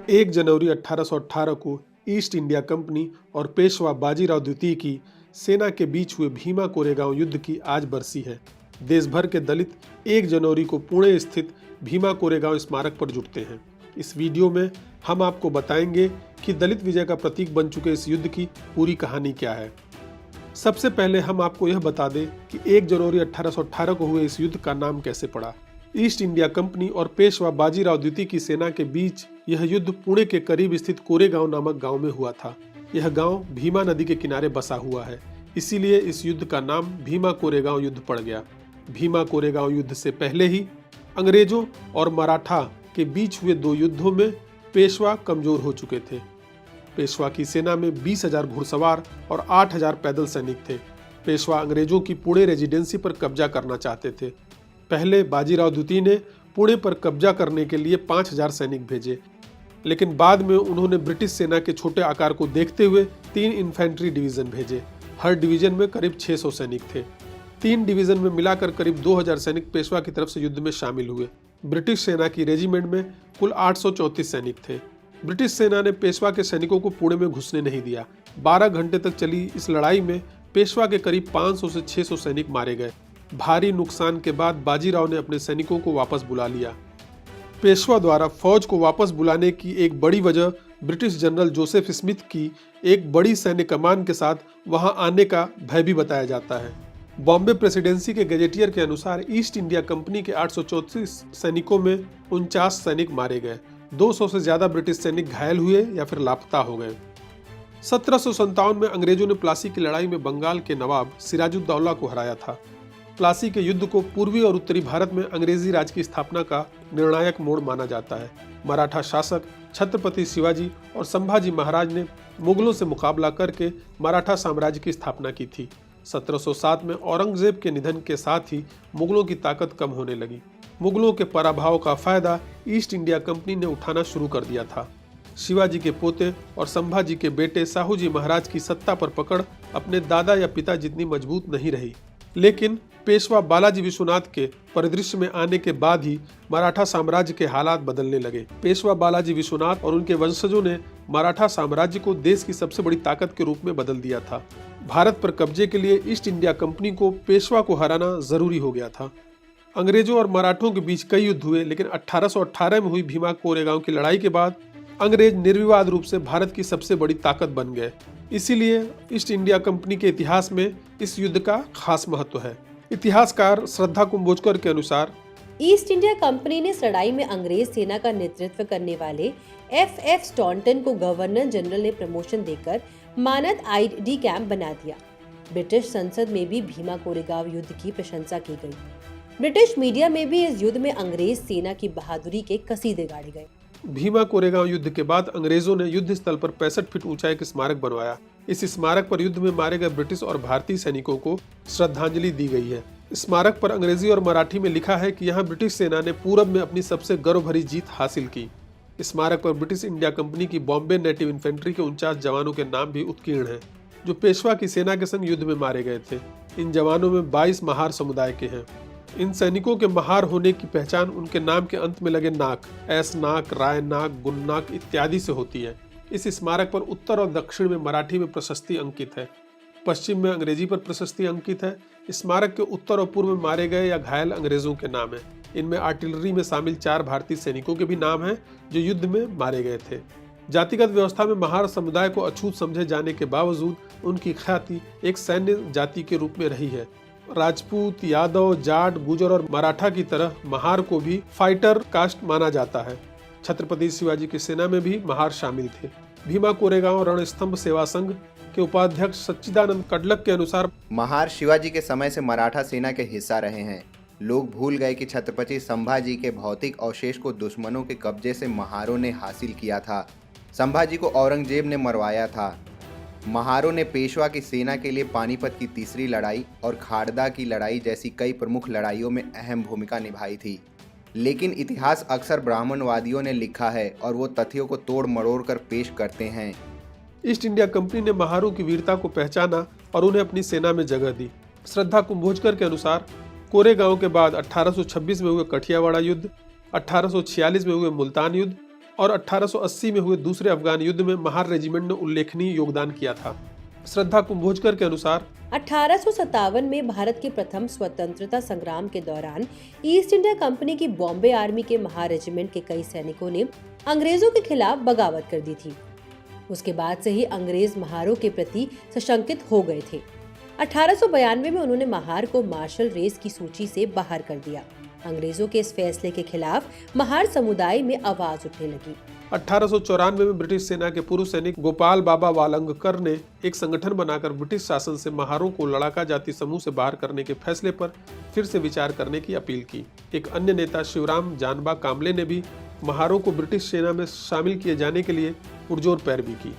1 जनवरी 1818 को east India company और पेशवा बाजीराव द्वितीय की सेना के बीच हुए भीमा कोरेगांव युद्ध की आज बरसी है। देश भर के दलित 1 जनवरी को पुणे स्थित भीमा कोरेगांव स्मारक पर जुटते हैं। इस वीडियो में हम आपको बताएंगे कि दलित विजय का प्रतीक बन चुके इस युद्ध की पूरी कहानी क्या है। सबसे पहले हम आपको यह बता दें कि 1 जनवरी 1818 को हुए इस युद्ध का नाम कैसे पड़ा। ईस्ट इंडिया कंपनी और पेशवा बाजीराव द्वितीय की सेना के बीच यह युद्ध पुणे के करीब स्थित कोरेगांव नामक गांव में हुआ था। यह गांव भीमा नदी के किनारे बसा हुआ है, इसीलिए इस युद्ध का नाम भीमा कोरेगांव युद्ध पड़ गया। भीमा कोरेगांव युद्ध से पहले ही अंग्रेजों और मराठा के बीच हुए 2 युद्धों में पेशवा कमजोर हो चुके थे। पेशवा की सेना में 20,000 घुड़सवार और 8,000 पैदल सैनिक थे। पेशवा अंग्रेजों की पुणे रेजिडेंसी पर कब्जा करना चाहते थे। पहले बाजीराव द्वितीय ने पुणे पर कब्जा करने के लिए 5,000 सैनिक भेजे, लेकिन बाद में उन्होंने ब्रिटिश सेना के छोटे आकार को देखते हुए 3 इन्फेंट्री डिवीजन भेजे। हर डिवीजन में करीब 600 सैनिक थे। 3 डिवीजन में मिलाकर करीब 2,000 सैनिक पेशवा की तरफ से युद्ध में शामिल हुए। ब्रिटिश सेना की रेजिमेंट में कुल 834 सैनिक थे। ब्रिटिश सेना ने पेशवा के सैनिकों को पुणे में घुसने नहीं दिया। 12 घंटे तक चली इस लड़ाई में पेशवा के करीब 500 से 600 सैनिक मारे गए। भारी नुकसान के बाद बाजीराव ने अपने सैनिकों को वापस बुला लिया। पेशवा द्वारा फौज को वापस बुलाने की एक बड़ी वजह ब्रिटिश जनरल जोसेफ स्मिथ की एक बड़ी सैन्य कमान के साथ वहां आने का भय भी बताया जाता है। बॉम्बे प्रेसिडेंसी के गजेटियर के अनुसार ईस्ट इंडिया कंपनी के 834 सैनिकों में 49 सैनिक मारे गए। 200 से ज्यादा ब्रिटिश सैनिक घायल हुए या फिर लापता हो गए। 1757 में अंग्रेजों ने प्लासी की लड़ाई में बंगाल के नवाब सिराजुद्दौला को हराया था। प्लासी के युद्ध को पूर्वी और उत्तरी भारत में अंग्रेजी राज की स्थापना का निर्णायक मोड़ माना जाता है। मराठा शासक छत्रपति शिवाजी और संभाजी महाराज ने मुगलों से मुकाबला करके मराठा साम्राज्य की स्थापना की थी। 1707 में औरंगजेब के निधन के साथ ही मुगलों की ताकत कम होने लगी। मुगलों के पराभव का फायदा ईस्ट इंडिया कंपनी ने उठाना शुरू कर दिया था। शिवाजी के पोते और संभाजी के बेटे साहूजी महाराज की सत्ता पर पकड़ अपने दादा या पिता जितनी मजबूत नहीं रही, लेकिन पेशवा बालाजी विश्वनाथ के परिदृश्य में आने के बाद ही मराठा साम्राज्य के हालात बदलने लगे। पेशवा बालाजी विश्वनाथ और उनके वंशजों ने मराठा साम्राज्य को देश की सबसे बड़ी ताकत के रूप में बदल दिया था। भारत पर कब्जे के लिए ईस्ट इंडिया कंपनी को पेशवा को हराना जरूरी हो गया था। अंग्रेजों और मराठों के बीच कई युद्ध हुए, लेकिन 1818 में हुई भीमा कोरेगांव की लड़ाई के बाद अंग्रेज निर्विवाद रूप से भारत की सबसे बड़ी ताकत बन गए। इसीलिए ईस्ट इंडिया कंपनी के इतिहास में इस युद्ध का खास महत्व है। इतिहासकार श्रद्धा कुंभोजकर के अनुसार ईस्ट इंडिया कंपनी ने इस लड़ाई में अंग्रेज सेना का नेतृत्व करने वाले F.F. स्टॉन्टन को गवर्नर जनरल ने प्रमोशन देकर मानद आईडी कैंप बना दिया। ब्रिटिश संसद में भी भीमा कोरेगांव युद्ध की प्रशंसा की गई। ब्रिटिश मीडिया में भी इस युद्ध में अंग्रेज सेना की बहादुरी के कसीदे गाड़े गए। भीमा कोरेगांव युद्ध के बाद अंग्रेजों ने युद्ध स्थल पर 65 फीट ऊंचा एक स्मारक बनवाया। इस स्मारक पर युद्ध में मारे गए ब्रिटिश और भारतीय सैनिकों को श्रद्धांजलि दी गई है। स्मारक पर अंग्रेजी और मराठी में लिखा है कि यहाँ ब्रिटिश सेना ने पूरब में अपनी सबसे गर्व भरी जीत हासिल की। स्मारक पर ब्रिटिश इंडिया कंपनी की बॉम्बे नेटिव इन्फेंट्री के 49 जवानों के नाम भी उत्कीर्ण हैं, जो पेशवा की सेना के संग युद्ध में मारे गए थे। इन जवानों में 22 महार समुदाय के हैं। इन सैनिकों के महार होने की पहचान उनके नाम के अंत में लगे नाक, एस नाक, राय नाक, गुन्नाक इत्यादि से होती है। इस स्मारक पर उत्तर और दक्षिण में मराठी में प्रशस्ति अंकित है, पश्चिम में अंग्रेजी पर प्रशस्ति अंकित है। स्मारक के उत्तर और पूर्व में मारे गए या घायल अंग्रेजों के नाम हैं। इनमें आर्टिलरी में शामिल 4 भारतीय सैनिकों के भी नाम हैं जो युद्ध में मारे गए थे। जातिगत व्यवस्था में महार समुदाय को अछूत समझे जाने के बावजूद उनकी ख्याति एक सैन्य जाति के रूप में रही है। राजपूत, यादव, जाट, गुजर और मराठा की तरह महार को भी फाइटर कास्ट माना जाता है। छत्रपति शिवाजी की सेना में भी महार शामिल थे। भीमा कोरेगांव रणस्तंभ सेवा संघ के उपाध्यक्ष सच्चिदानंद कडलक के अनुसार महार शिवाजी के समय से मराठा सेना के हिस्सा रहे हैं। लोग भूल गए कि छत्रपति संभाजी के भौतिक अवशेष को दुश्मनों के कब्जे से महारों ने हासिल किया था। संभाजी को औरंगजेब ने मरवाया था। महारों ने पेशवा की सेना के लिए पानीपत की तीसरी लड़ाई और खाड़दा की लड़ाई जैसी कई प्रमुख लड़ाइयों में अहम भूमिका निभाई थी। लेकिन इतिहास अक्सर ब्राह्मणवादियों ने लिखा है और वो तथ्यों को तोड़ मरोड़ कर पेश करते हैं। ईस्ट इंडिया कंपनी ने महारों की वीरता को पहचाना और उन्हें अपनी सेना में जगह दी। श्रद्धा कुंभोजकर के अनुसार कोरेगांव के बाद 1826 में हुए कठियावाड़ा युद्ध, 1846 में हुए मुल्तान युद्ध और 1880 में हुए दूसरे अफगान युद्ध में महार रेजिमेंट ने उल्लेखनीय योगदान किया था। श्रद्धा कुंभोजकर के अनुसार 1857 में भारत के प्रथम स्वतंत्रता संग्राम के दौरान ईस्ट इंडिया कंपनी की बॉम्बे आर्मी के महार रेजिमेंट के कई सैनिकों ने अंग्रेजों के खिलाफ बगावत कर दी थी। उसके बाद से ही अंग्रेज महारों के प्रति सशंकित हो गए थे। 1892 में उन्होंने महार को मार्शल रेस की सूची से बाहर कर दिया। अंग्रेजों के इस फैसले के खिलाफ महार समुदाय में आवाज उठने लगी। 1894 में ब्रिटिश सेना के पूर्व सैनिक गोपाल बाबा वालंगकर ने एक संगठन बनाकर ब्रिटिश शासन से महारों को लड़ाका जाति समूह से बाहर करने के फैसले पर फिर से विचार करने की अपील की। एक अन्य नेता शिवराम जानबा काम्बले ने भी महारों को ब्रिटिश सेना में शामिल किए जाने के लिए पुरजोर पैरवी की।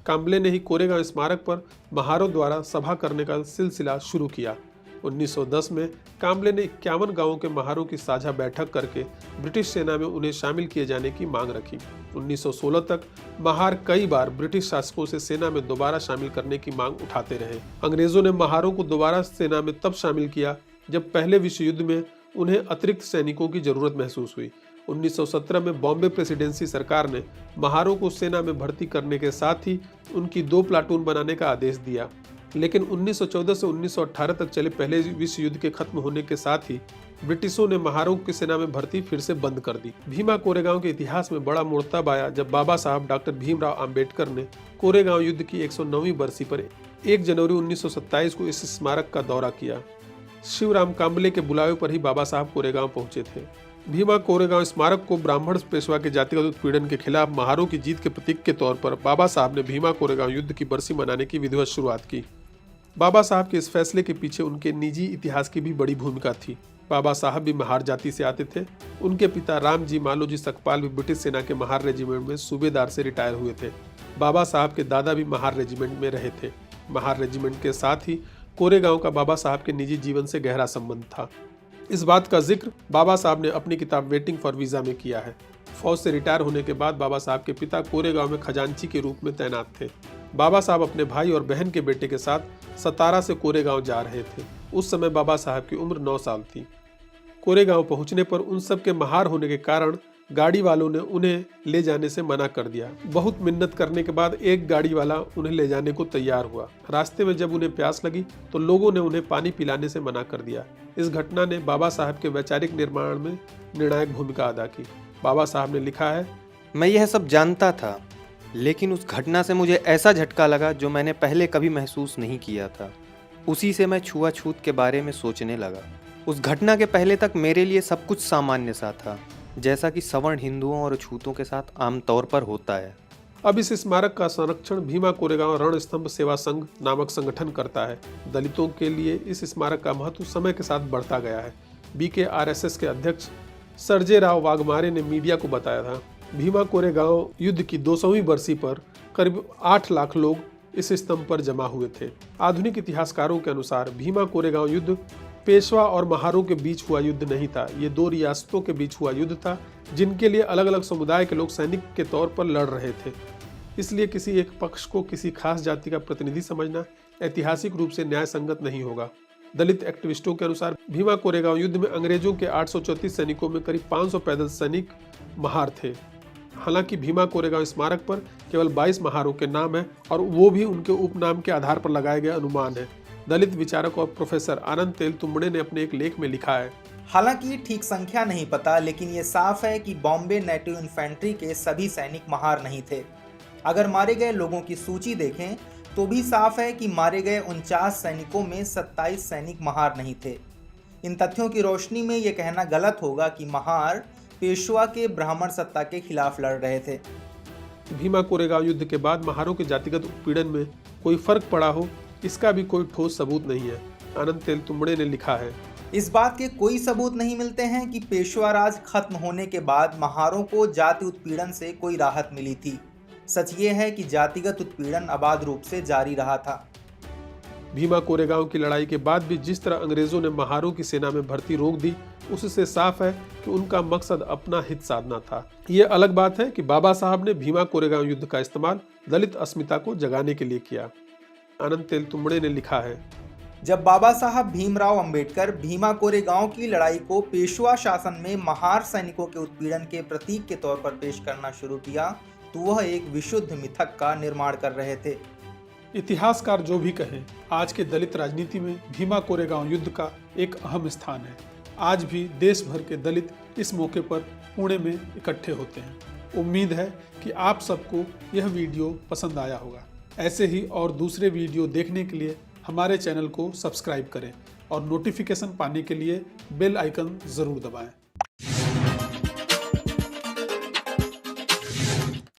काम्बले ने ही कोरेगांव स्मारक पर महारों द्वारा सभा करने का सिलसिला शुरू किया। 1910 में काम्बले ने 51 गांवों के महारों की साझा बैठक करके ब्रिटिश सेना में उन्हें शामिल किए जाने की मांग रखी। 1916 तक महार कई बार ब्रिटिश शासकों से सेना में दोबारा शामिल करने की मांग उठाते रहे। अंग्रेजों ने महारों को दोबारा सेना में तब शामिल किया जब पहले विश्व युद्ध में उन्हें अतिरिक्त सैनिकों की जरूरत महसूस हुई। 1917 में बॉम्बे प्रेसिडेंसी सरकार ने महारों को सेना में भर्ती करने के साथ ही उनकी 2 प्लाटून बनाने का आदेश दिया। लेकिन 1914 से 1918 तक चले पहले विश्व युद्ध के खत्म होने के साथ ही ब्रिटिशों ने महारों की सेना में भर्ती फिर से बंद कर दी। भीमा कोरेगांव के इतिहास में बड़ा मोड़ तब आया जब बाबा साहब डॉक्टर भीमराव अंबेडकर ने कोरेगांव युद्ध की 109वीं बरसी पर 1 जनवरी 1927 को इस स्मारक का दौरा किया। शिवराम काम्बले के बुलावे पर ही बाबा साहब कोरेगांव पहुंचे थे। भीमा कोरेगांव स्मारक को ब्राह्मण पेशवा के जातिगत उत्पीड़न के खिलाफ महारों की जीत के प्रतीक के तौर पर बाबा साहब ने भीमा कोरेगांव युद्ध की बरसी मनाने की विधिवत शुरुआत की। बाबा साहब के इस फैसले के पीछे उनके निजी इतिहास की भी बड़ी भूमिका थी। बाबा साहब भी महार जाति से आते थे। उनके पिता रामजी मालोजी सकपाल भी ब्रिटिश सेना के महार रेजिमेंट में सूबेदार से रिटायर हुए थे। बाबा साहब के दादा भी महार रेजिमेंट में रहे थे। महार रेजिमेंट के साथ ही कोरेगांव का बाबा साहब के निजी जीवन से गहरा संबंध था। इस बात का जिक्र बाबा साहब ने अपनी किताब वेटिंग फॉर वीजा में किया है। फौज से रिटायर होने के बाद बाबा साहब के पिता कोरेगांव में खजांची के रूप में तैनात थे। बाबा साहब अपने भाई और बहन के बेटे के साथ सतारा से कोरेगांव जा रहे थे। उस समय बाबा साहब की उम्र 9 साल थी। कोरेगांव पहुंचने पर उन सब के महार होने के कारण गाड़ी वालों ने उन्हें ले जाने से मना कर दिया। बहुत मिन्नत करने के बाद एक गाड़ी वाला उन्हें ले जाने को तैयार हुआ। रास्ते में जब उन्हें प्यास लगी तो लोगों ने उन्हें पानी पिलाने से मना कर दिया। इस घटना ने बाबा साहब के वैचारिक निर्माण में निर्णायक भूमिका अदा की। बाबा साहब ने लिखा है, मैं यह सब जानता था, लेकिन उस घटना से मुझे ऐसा झटका लगा जो मैंने पहले कभी महसूस नहीं किया था। उसी से मैं छुआछूत के बारे में सोचने लगा। उस घटना के पहले तक मेरे लिए सब कुछ सामान्य सा था, जैसा कि सवर्ण हिंदुओं और अछूतों के साथ आमतौर पर होता है। अब इस स्मारक का संरक्षण भीमा कोरेगांव रणस्तंभ सेवा संघ नामक संगठन करता है। दलितों के लिए इस स्मारक का महत्व समय के साथ बढ़ता गया है। BKRSS के अध्यक्ष सर्जे राव वाघमारे ने मीडिया को बताया था, भीमा कोरेगांव युद्ध की 200वीं बरसी पर करीब 8 लाख लोग इस स्तंभ पर जमा हुए थे। आधुनिक इतिहासकारों के अनुसार भीमा कोरेगांव युद्ध पेशवा और महारों के बीच हुआ युद्ध नहीं था। ये 2 रियासतों के बीच हुआ युद्ध था, जिनके लिए अलग अलग समुदाय के लोग सैनिक के तौर पर लड़ रहे थे। इसलिए किसी एक पक्ष को किसी खास जाति का प्रतिनिधि समझना ऐतिहासिक रूप से न्याय संगत नहीं होगा। दलित एक्टिविस्टों के अनुसार भीमा कोरेगांव युद्ध में अंग्रेजों के 834 सैनिकों में करीब 500 पैदल सैनिक महार थे। हालांकि भीमा कोरेगांव स्मारक पर केवल 22 महारों के नाम है और वो भी उनके उपनाम के आधार पर लगाए गए अनुमान है। दलित विचारक और प्रोफेसर आनंद तेलतुंबड़े ने अपने एक लेख में लिखा है, हालांकि ये ठीक संख्या नहीं पता, लेकिन ये साफ है कि बॉम्बे नेटिव इन्फेंट्री के सभी सैनिक महार नहीं थे। अगर मारे गए लोगों की सूची देखें तो भी साफ है कि मारे गए 49 सैनिकों में 27 सैनिक महार नहीं थे। इन तथ्यों की रोशनी में ये कहना गलत होगा कि महार पेशवा के ब्राह्मण सत्ता के खिलाफ लड़ रहे थे। भीमा कोरेगांव युद्ध के बाद महारों के जातिगत उत्पीड़न में कोई फर्क पड़ा हो, इसका भी कोई ठोस सबूत नहीं है। आनंद तेलतुंबड़े ने लिखा है, इस बात के कोई सबूत नहीं मिलते हैं कि पेशवा राज खत्म होने के बाद महारों को जाति उत्पीड़न से कोई राहत मिली थी। सच ये है कि जातिगत उत्पीड़न अबाध रूप से जारी रहा था। भीमा कोरेगांव की लड़ाई के बाद भी जिस तरह अंग्रेजों ने महारों की सेना में भर्ती रोक दी, उससे साफ है कि उनका मकसद अपना हित साधना था। ये अलग बात है कि बाबा साहब ने भीमा कोरेगांव युद्ध का इस्तेमाल दलित अस्मिता को जगाने के लिए किया। आनंद तेलतुंबड़े ने लिखा है, जब बाबा साहब भीमराव अंबेडकर भीमा कोरेगांव की लड़ाई को पेशवा शासन में महार सैनिकों के उत्पीड़न के प्रतीक के तौर पर पेश करना शुरू किया तो वह एक विशुद्ध मिथक का निर्माण कर रहे थे। इतिहासकार जो भी कहें, आज के दलित राजनीति में भीमा कोरेगांव युद्ध का एक अहम स्थान है। आज भी देश भर के दलित इस मौके पर पुणे में इकट्ठे होते हैं। उम्मीद है कि आप सबको यह वीडियो पसंद आया होगा। ऐसे ही और दूसरे वीडियो देखने के लिए हमारे चैनल को सब्सक्राइब करें और नोटिफिकेशन पाने के लिए बेल आइकन ज़रूर दबाएं।